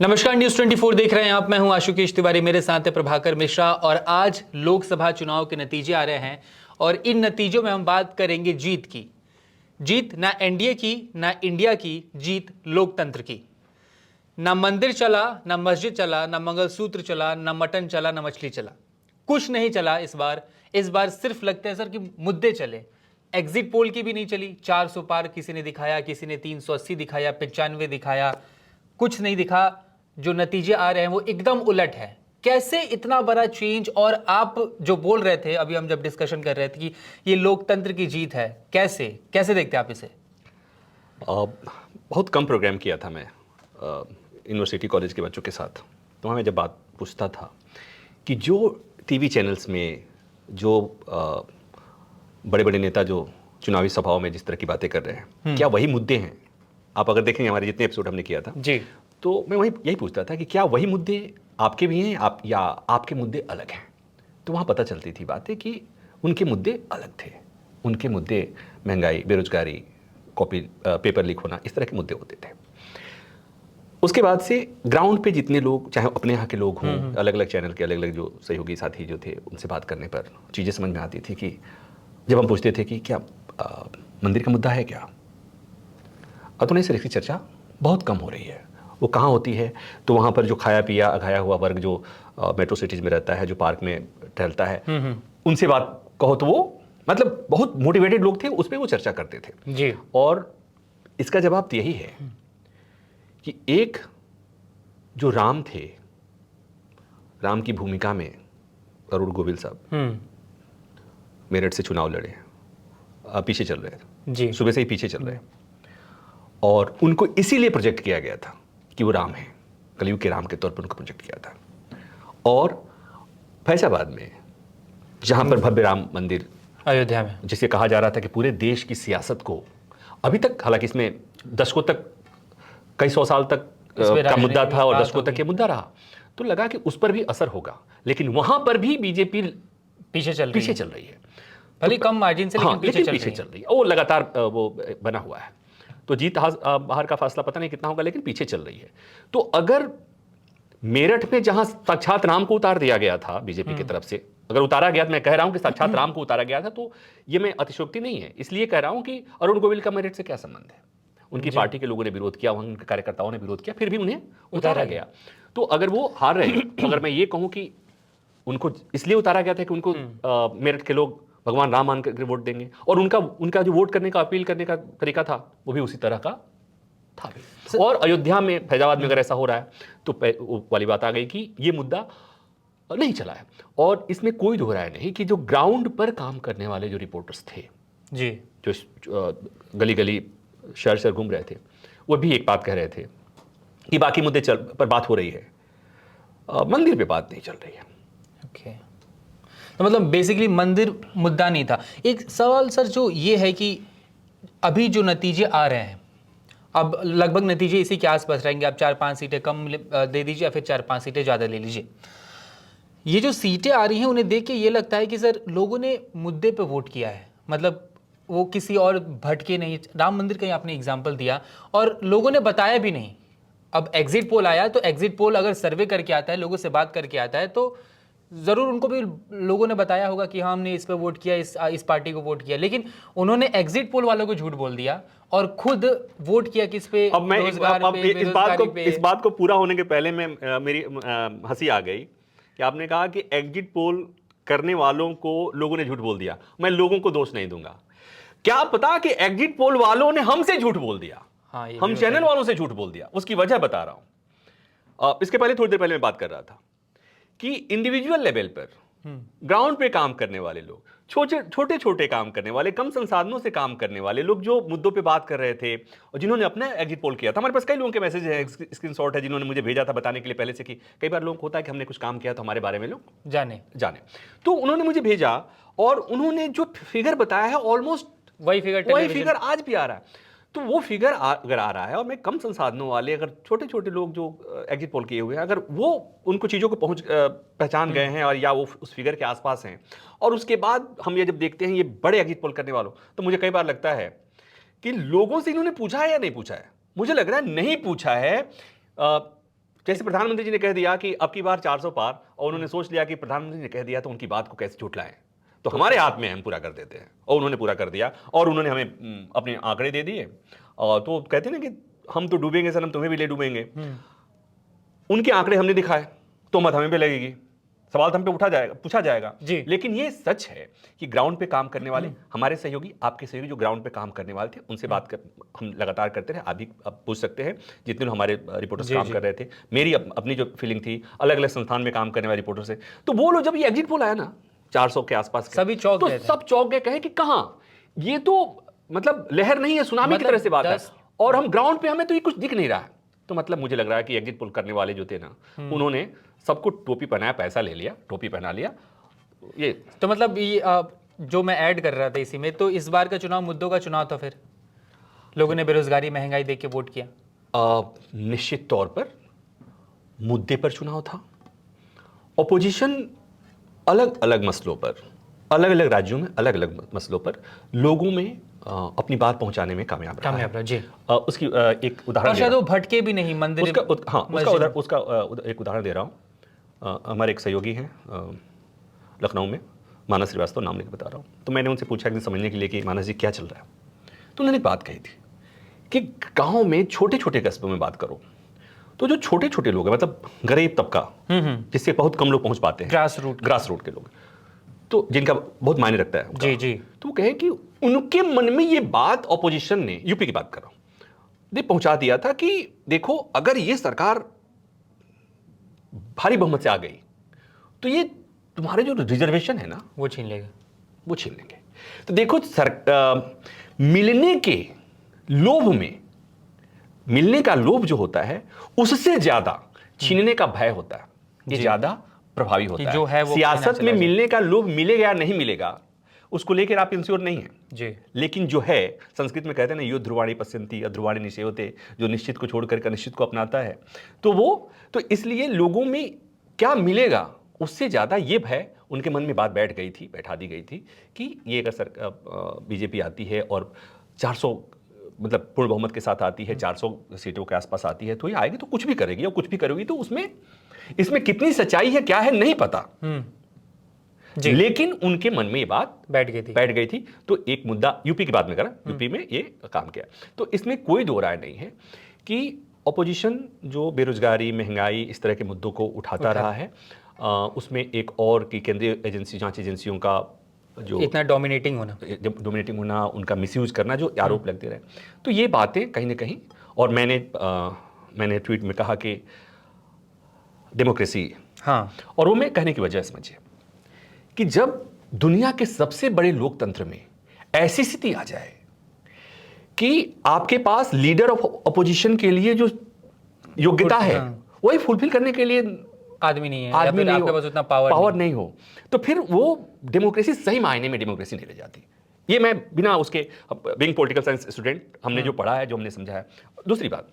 नमस्कार, न्यूज़ 24 देख रहे हैं आप। मैं हूं आशुकेश तिवारी, मेरे साथ है प्रभाकर मिश्रा। और आज लोकसभा चुनाव के नतीजे आ रहे हैं और इन नतीजों में हम बात करेंगे जीत की। जीत ना एनडीए की, ना इंडिया की, जीत लोकतंत्र की। ना मंदिर चला, ना मस्जिद चला, ना मंगलसूत्र चला, ना मटन चला, ना मछली चला, कुछ नहीं चला इस बार सिर्फ लगता है सर कि मुद्दे चले। एग्जिट पोल की भी नहीं चली। 400 पार किसी ने दिखाया, किसी ने 380 दिखाया, 95 दिखाया, कुछ नहीं दिखा। जो नतीजे आ रहे हैं वो एकदम उलट है। कैसे इतना बड़ा चेंज? और आप जो बोल रहे थे अभी, हम जब डिस्कशन कर रहे थे कि ये लोकतंत्र की जीत है, कैसे कैसे देखते हैं आप इसे? बहुत कम प्रोग्राम किया था मैं यूनिवर्सिटी कॉलेज के बच्चों के साथ। तो वहाँ मैं जब बात पूछता था कि जो टीवी चैनल्स में जो बड़े बड़े नेता जो चुनावी सभाओं में जिस तरह की बातें कर रहे हैं, क्या वही मुद्दे हैं? आप अगर देखेंगे हमारे जितने एपिसोड हमने किया था जी, तो मैं वही यही पूछता था कि क्या वही मुद्दे आपके भी हैं या आपके मुद्दे अलग हैं। तो वहाँ पता चलती थी बातें कि उनके मुद्दे अलग थे। उनके मुद्दे महंगाई, बेरोजगारी, कॉपी पेपर लीक होना, इस तरह के मुद्दे होते थे। उसके बाद से ग्राउंड पे जितने लोग, चाहे अपने यहाँ के लोग हों, अलग अलग चैनल के अलग अलग जो सहयोगी साथी जो थे, उनसे बात करने पर चीज़ें समझ में आती थी कि जब हम पूछते थे कि क्या मंदिर का मुद्दा है क्या, तो नहीं सर, इसकी चर्चा बहुत कम हो रही है। वो कहाँ होती है? तो वहाँ पर जो खाया पिया अघाया हुआ वर्ग जो मेट्रो सिटीज़ में रहता है, जो पार्क में टहलता है, उनसे बात कहो तो वो मतलब बहुत मोटिवेटेड लोग थे, उस पर वो चर्चा करते थे जी। और इसका जवाब तो यही है कि एक जो राम थे, राम की भूमिका में अरुण गोविल साहब मेरठ से चुनाव लड़े, पीछे चल रहे थे जी, सुबह से ही पीछे चल रहे हैं और उनको इसीलिए प्रोजेक्ट किया गया था कि वो राम है, कलयुग के राम के तौर पर उनको प्रोजेक्ट किया था। और फैजाबाद में जहां पर भव्य राम मंदिर अयोध्या में, जिसे कहा जा रहा था कि पूरे देश की सियासत को अभी तक, हालांकि इसमें दशकों तक, कई सौ साल तक का मुद्दा था और दशकों तक ये मुद्दा रहा, तो लगा कि उस पर भी असर होगा, लेकिन वहां पर भी बीजेपी पीछे चल रही है। भले कम मार्जिन से, लेकिन पीछे चल रही है। वो लगातार वो बना हुआ है। तो जीत बाहर का फासला पता नहीं कितना होगा, लेकिन पीछे चल रही है। तो अगर मेरठ में जहां साक्षात राम को उतार दिया गया था बीजेपी की तरफ से, अगर उतारा गया, मैं कह रहा हूं कि साक्षात राम को उतारा गया था, तो ये मैं अतिशयोक्ति नहीं है। इसलिए कह रहा हूं कि अरुण गोविल का मेरठ से क्या संबंध है? उनकी पार्टी के लोगों ने विरोध किया, उनके कार्यकर्ताओं ने विरोध किया, फिर भी उन्हें उतारा गया। तो अगर वो हार रहे, अगर मैं ये कहूं कि उनको इसलिए उतारा गया था कि उनको मेरठ के लोग भगवान राम मान करके वोट देंगे, और उनका जो वोट करने का, अपील करने का तरीका था, वो भी उसी तरह का था भी। और अयोध्या में, फैजाबाद में अगर ऐसा हो रहा है तो वो वाली बात आ गई कि ये मुद्दा नहीं चला है। और इसमें कोई दो राय नहीं कि जो ग्राउंड पर काम करने वाले जो रिपोर्टर्स थे जी, जो गली गली शहर शहर घूम रहे थे, वो भी एक बात कह रहे थे कि बाकी मुद्दे पर बात हो रही है, मंदिर पे बात नहीं चल रही है। ओके। तो मतलब बेसिकली मंदिर मुद्दा नहीं था। एक सवाल सर जो ये है कि अभी जो नतीजे आ रहे हैं, अब लगभग नतीजे इसी के आसपास रहेंगे। आप 4-5 सीटें कम दे दीजिए या फिर 4-5 सीटें ज़्यादा ले लीजिए। ये जो सीटें आ रही हैं, उन्हें देख के ये लगता है कि सर लोगों ने मुद्दे पे वोट किया है। मतलब वो किसी और भटके नहीं। राम मंदिर का ही आपने एग्जाम्पल दिया और लोगों ने बताया भी नहीं। अब एग्जिट पोल आया, तो एग्जिट पोल अगर सर्वे करके आता है, लोगों से बात करके आता है, तो ज़रूर उनको भी लोगों ने बताया होगा कि हाँ, हमने इस पे वोट किया, इस पार्टी को वोट किया। लेकिन उन्होंने एग्जिट पोल वालों को झूठ बोल दिया और खुद वोट किया किस पे? अब मैं इस बात को पूरा होने के पहले मैं मेरी हंसी आ गई कि आपने कहा कि एग्जिट पोल करने वालों को लोगों ने झूठ बोल दिया। मैं लोगों को दोष नहीं दूंगा। क्या पता कि एग्जिट पोल वालों ने हमसे झूठ बोल दिया। हाँ, हम चैनल वालों से झूठ बोल दिया। उसकी वजह बता रहा हूं। इसके पहले, थोड़ी देर पहले मैं बात कर रहा था कि इंडिविजुअल लेवल पर ग्राउंड पे काम करने वाले लोग, छोटे छोटे काम करने वाले, कम संसाधनों से काम करने वाले लोग जो मुद्दों पे बात कर रहे थे और जिन्होंने अपना एग्जिट पोल किया था, हमारे पास कई लोगों के मैसेज है, स्क्रीनशॉट है, जिन्होंने मुझे भेजा था बताने के लिए पहले से कि कई बार लोग होता है कि हमने कुछ काम किया तो हमारे बारे में लोग जाने। तो उन्होंने मुझे भेजा और उन्होंने जो फिगर बताया है, ऑलमोस्ट वही फिगर आज भी आ रहा है। तो वो फिगर अगर आ रहा है और मैं कम संसाधनों वाले, अगर छोटे छोटे लोग जो एग्जिट पोल किए हुए हैं, अगर वो उनको चीज़ों को पहचान गए हैं और या वो उस फिगर के आसपास हैं, और उसके बाद हम ये जब देखते हैं ये बड़े एग्जिट पोल करने वालों, तो मुझे कई बार लगता है कि लोगों से इन्होंने पूछा है या नहीं पूछा है। मुझे लग रहा है नहीं पूछा है। जैसे प्रधानमंत्री जी ने कह दिया कि अब की बार 400 पार, और उन्होंने सोच लिया कि प्रधानमंत्री ने कह दिया तो उनकी बात को कैसे झुठलाएं, तो हमारे हाथ में है, हम पूरा कर देते हैं। और उन्होंने पूरा कर दिया और उन्होंने हमें अपने आंकड़े दे दिए। और तो कहते हैं ना कि हम तो डूबेंगे सनम, तुम्हें भी ले डूबेंगे। उनके आंकड़े हमने दिखाए तो मत हमें पे लगेगी, सवाल तो हम पे पूछा जाएगा जी। लेकिन ये सच है कि ग्राउंड पे काम करने वाले हमारे सहयोगी, आपके सहयोगी जो ग्राउंड पे काम करने वाले थे, उनसे बात कर हम लगातार करते रहे। आप भी अब पूछ सकते हैं, जितने लोग हमारे रिपोर्टर्स काम कर रहे थे, मेरी अपनी जो फीलिंग थी अलग अलग संस्थान में काम करने वाले रिपोर्टर से, तो वो लोग जब ये एग्जिट पोल आया ना 400 के आसपास के, सभी चौंक तो गए थे। सब चौंक गए, कहे कि कहां, ये तो मतलब लहर नहीं है, सुनामी की तरह से बात है, और हम ग्राउंड पे हमें तो ये कुछ दिख नहीं रहा है। तो मतलब मुझे लग रहा है कि एग्जिट पोल करने वाले जो थे ना, उन्होंने सबको टोपी पहनाया, पैसा ले लिया, टोपी पहना लिया। ये तो मतलब ये जो मैं ऐड कर रहा था इसी में, तो इस बार का चुनाव मुद्दों का चुनाव था, फिर लोगों ने बेरोजगारी महंगाई देख के वोट किया। निश्चित तौर पर मुद्दे पर चुनाव था। ऑपोजिशन अलग अलग मसलों पर, अलग अलग राज्यों में अलग अलग मसलों पर लोगों में अपनी बात पहुंचाने में कामयाब रहा जी। उसकी एक उदाहरण, और शायद वो भटके भी नहीं मंदिर, उसका एक उदाहरण दे रहा हूँ। हमारे एक सहयोगी हैं लखनऊ में, मानस श्रीवास्तव, नाम लेकर बता रहा हूँ। तो मैंने उनसे पूछा एक दिन समझने के लिए कि मानस जी क्या चल रहा है, तो उन्होंने एक बात कही थी कि गाँव में छोटे छोटे कस्बों में बात करो तो जो छोटे छोटे लोग हैं, मतलब गरीब तबका, जिससे बहुत कम लोग पहुंच पाते हैं, ग्रास रूट के लोग, तो जिनका बहुत मायने रखता है जी जी, तो वो कहे कि उनके मन में ये बात ऑपोजिशन ने, यूपी की बात कर रहा हूं, पहुंचा दिया था कि देखो अगर ये सरकार भारी बहुमत से आ गई तो ये तुम्हारे जो रिजर्वेशन है ना वो छीन लेंगे। तो देखो मिलने के लोभ में, मिलने का लोभ जो होता है उससे ज्यादा छीनने का भय होता है, ये ज्यादा प्रभावी होता जो है वो सियासत में मिलने का लोभ मिलेगा या नहीं मिलेगा उसको लेकर आप इंश्योर नहीं है जी। लेकिन जो है, संस्कृत में कहते हैं ना, यो ध्रुवाणी पश्यन्ति या ध्रुवाणी निश्चयते, जो निश्चित को छोड़कर अनिश्चित को अपनाता है, तो वो तो इसलिए लोगों में क्या मिलेगा उससे ज्यादा ये भय उनके मन में बात बैठा दी गई थी कि ये अगर बीजेपी आती है और 400 मतलब पूर्ण बहुमत के साथ आती है, 400 सीटों के आसपास आती है, तो ये आएगी तो कुछ भी करेगी, और कुछ भी करेगी तो उसमें इसमें कितनी सच्चाई है क्या है नहीं पता जी। लेकिन उनके मन में ये बात बैठ गई थी। तो एक मुद्दा यूपी की बात में करा, यूपी में ये काम किया। तो इसमें कोई दो राय नहीं है कि ऑपोजिशन जो बेरोजगारी, महंगाई, इस तरह के मुद्दों को उठाता रहा है, उसमें एक और की केंद्रीय एजेंसी, जांच एजेंसियों का जो इतना डोमिनेटिंग होना, उनका मिसयूज करना, जो आरोप लगते रहे, तो ये बातें कहीं ना कहीं, और मैंने ट्वीट में कहा कि डेमोक्रेसी, हाँ, और वो मैं कहने की वजह समझिए कि जब दुनिया के सबसे बड़े लोकतंत्र में ऐसी स्थिति आ जाए कि आपके पास लीडर ऑफ अपोजिशन के लिए जो योग्यता है वही फुलफिल करने के लिए आदमी नहीं है, आपके पास उतना पावर नहीं हो, तो फिर वो डेमोक्रेसी सही मायने में डेमोक्रेसी नहीं रह जाती। ये मैं बिना उसके, बीइंग पॉलिटिकल साइंस स्टूडेंट, हमने जो पढ़ा है, जो हमने समझा है। दूसरी बात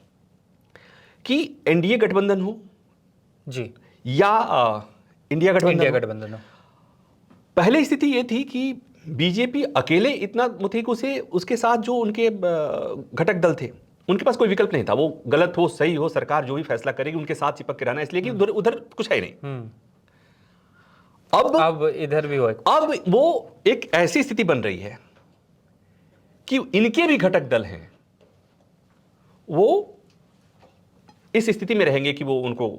कि एनडीए गठबंधन हो जी या इंडिया गठबंधन हो, पहले स्थिति ये थी कि बीजेपी अकेले इतना मुथिक उसके साथ जो उनके घटक दल थे उनके पास कोई विकल्प नहीं था, वो गलत हो सही हो सरकार जो भी फैसला करेगी उनके साथ चिपक के रहना, इसलिए कि उधर कुछ है ही नहीं। अब इधर भी हो, अब वो एक ऐसी स्थिति बन रही है कि इनके भी घटक दल हैं, वो इस स्थिति में रहेंगे कि वो उनको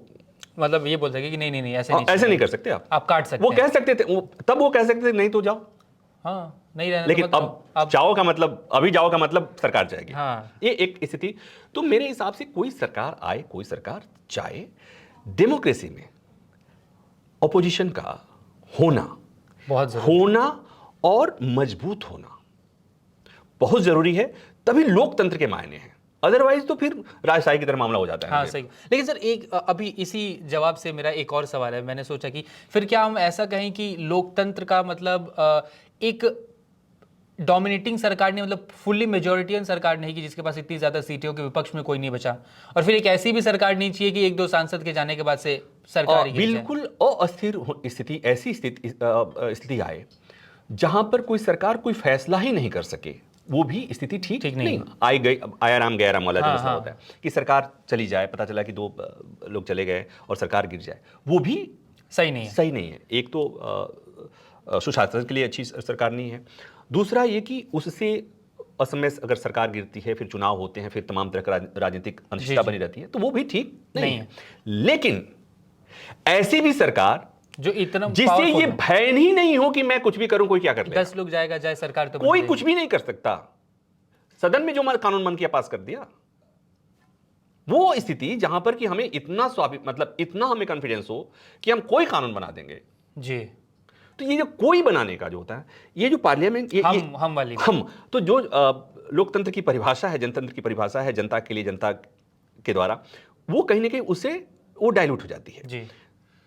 मतलब ये बोल सके कि नहीं ऐसे नहीं कर सकते, आप काट सकते, वो कह सकते थे, तब वो कह सकते थे नहीं तो जाओ, हाँ नहीं रहना, लेकिन तो अब जाओ का मतलब, अभी जाओ का मतलब सरकार जाएगी, हाँ, ये एक स्थिति। तो मेरे हिसाब से कोई सरकार आए, कोई सरकार जाए, डेमोक्रेसी में ऑपोजिशन का होना बहुत होना और मजबूत होना बहुत जरूरी है, तभी लोकतंत्र के मायने हैं, अदरवाइज तो फिर राजशाही की तरह मामला हो जाता है। हाँ सही। लेकिन सर एक अभी इसी जवाब से मेरा एक और सवाल है, मैंने सोचा कि फिर क्या हम ऐसा कहें कि लोकतंत्र का मतलब एक डोमिनेटिंग सरकार नहीं, मतलब फुल्ली मेजोरिटियन सरकार नहीं कि जिसके पास इतनी ज्यादा सीटें हो कि विपक्ष में कोई नहीं बचा, और फिर एक ऐसी भी सरकार नहीं चाहिए कि एक दो सांसद के जाने के बाद से सरकार बिल्कुल अस्थिर स्थिति, ऐसी स्थिति आए जहां पर कोई सरकार कोई फैसला ही नहीं कर सके, वो भी स्थिति ठीक ठीक नहीं नहीं। आया राम गया राम वाला जो हाँ, मसला हाँ। होता है कि सरकार चली जाए, पता चला कि 2 लोग चले गए और सरकार गिर जाए, वो भी सही नहीं है। सही नहीं है। एक तो सुशासन के लिए अच्छी सरकार नहीं है, दूसरा ये कि उससे असमय अगर सरकार गिरती है, फिर चुनाव होते हैं, फिर तमाम तरह का राजनीतिक अनिश्चितता बनी रहती है, तो वो भी ठीक नहीं है। लेकिन ऐसी भी सरकार जो इतना जिससे powerful ये हो। भय ही नहीं हो कि मैं कुछ भी करूं, कोई क्या कर ले, 10 लोग जाएगा जाए, सरकार तो कोई बन कुछ भी नहीं कर सकता। सदन में जो कानून मन किया पास कर दिया, वो स्थिति जहां पर कि हमें इतना मतलब इतना हमें कॉन्फिडेंस हो कि हम कोई कानून बना देंगे जी। तो ये जो कोई बनाने का जो होता है, ये जो पार्लियामेंट, हम वाली हम तो जो लोकतंत्र की परिभाषा है, जनतंत्र की परिभाषा है, जनता के लिए जनता के द्वारा, वो कहीं ना कहीं उससे वो डाइल्यूट हो जाती है जी।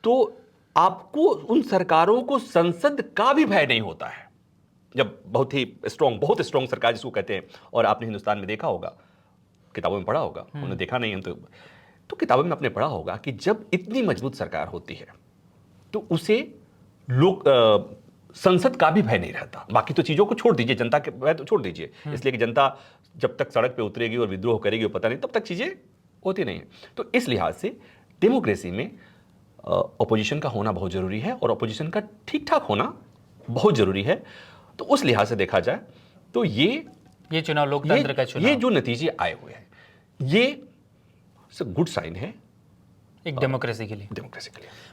तो आपको उन सरकारों को संसद का भी भय नहीं होता है जब बहुत स्ट्रॉन्ग सरकार जिसको कहते हैं। और आपने हिंदुस्तान में देखा होगा, किताबों में पढ़ा होगा, उन्होंने देखा नहीं हम तो किताबों में आपने पढ़ा होगा कि जब इतनी मजबूत सरकार होती है तो उसे लोग संसद का भी भय नहीं रहता। बाकी तो चीजों को छोड़ दीजिए, जनता के भय तो छोड़ दीजिए, इसलिए कि जनता जब तक सड़क पे उतरेगी और विद्रोह करेगी वो पता नहीं, तब तक चीजें होती नहीं है। तो इस लिहाज से डेमोक्रेसी में अपोजिशन का होना बहुत जरूरी है और अपोजिशन का ठीक ठाक होना बहुत जरूरी है। तो उस लिहाज से देखा जाए तो ये चुनाव लोकतंत्र का चुनाव, ये जो नतीजे आए हुए हैं, ये गुड साइन है एक डेमोक्रेसी के लिए।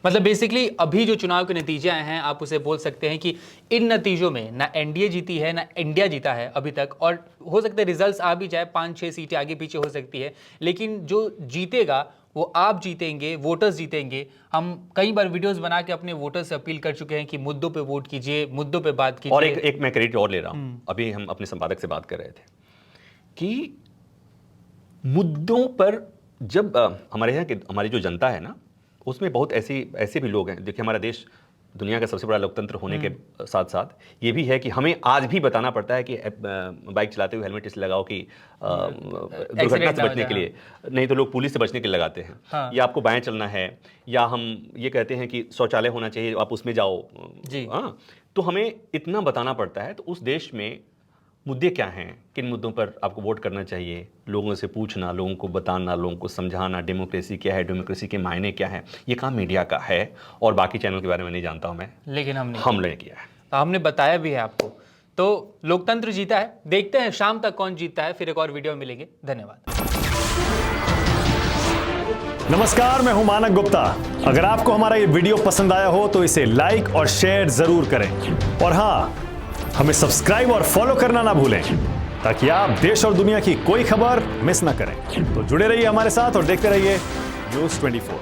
मतलब बेसिकली अभी जो चुनाव के नतीजे आए हैं, आप उसे बोल सकते हैं कि इन नतीजों में ना एनडीए जीती है ना इंडिया जीता है अभी तक, और हो सकता है रिजल्ट्स आ भी जाए, 5-6 सीटें आगे पीछे हो सकती है, लेकिन जो जीतेगा वो आप जीतेंगे, वोटर्स जीतेंगे। हम कई बार वीडियोस बना के अपने वोटर्स से अपील कर चुके हैं कि मुद्दों पे वोट कीजिए, मुद्दों पे बात कीजिए। और एक मैं क्रेडिट और ले रहा हूं, अभी हम अपने संपादक से बात कर रहे थे कि मुद्दों पर जब हमारे यहाँ हमारी जो जनता है ना, उसमें बहुत ऐसे भी लोग हैं। देखिए, हमारा देश दुनिया का सबसे बड़ा लोकतंत्र होने के साथ साथ ये भी है कि हमें आज भी बताना पड़ता है कि बाइक चलाते हुए हेलमेट इसलिए लगाओ कि दुर्घटना से बचने के लिए, नहीं तो लोग पुलिस से बचने के लिए लगाते हैं। हाँ। या आपको बाएं चलना है, या हम ये कहते हैं कि शौचालय होना चाहिए, आप उसमें जाओ जी। हाँ, तो हमें इतना बताना पड़ता है। तो उस देश में मुद्दे क्या हैं, किन मुद्दों पर आपको वोट करना चाहिए, लोगों से पूछना, लोगों को बताना, लोगों को समझाना, डेमोक्रेसी क्या है, डेमोक्रेसी के मायने क्या है, ये काम मीडिया का है। और बाकी चैनल के बारे में नहीं जानता हूं मैं, लेकिन हमने किया है, तो हमने बताया भी है आपको। तो लोकतंत्र जीता है। देखते हैं शाम तक कौन जीतता है। फिर एक और वीडियो में मिलेंगे। धन्यवाद। नमस्कार, मैं हूं मानक गुप्ता। अगर आपको हमारा ये वीडियो पसंद आया हो तो इसे लाइक और शेयर जरूर करें, और हाँ, हमें सब्सक्राइब और फॉलो करना ना भूलें ताकि आप देश और दुनिया की कोई खबर मिस ना करें। तो जुड़े रहिए हमारे साथ और देखते रहिए न्यूज़ 24।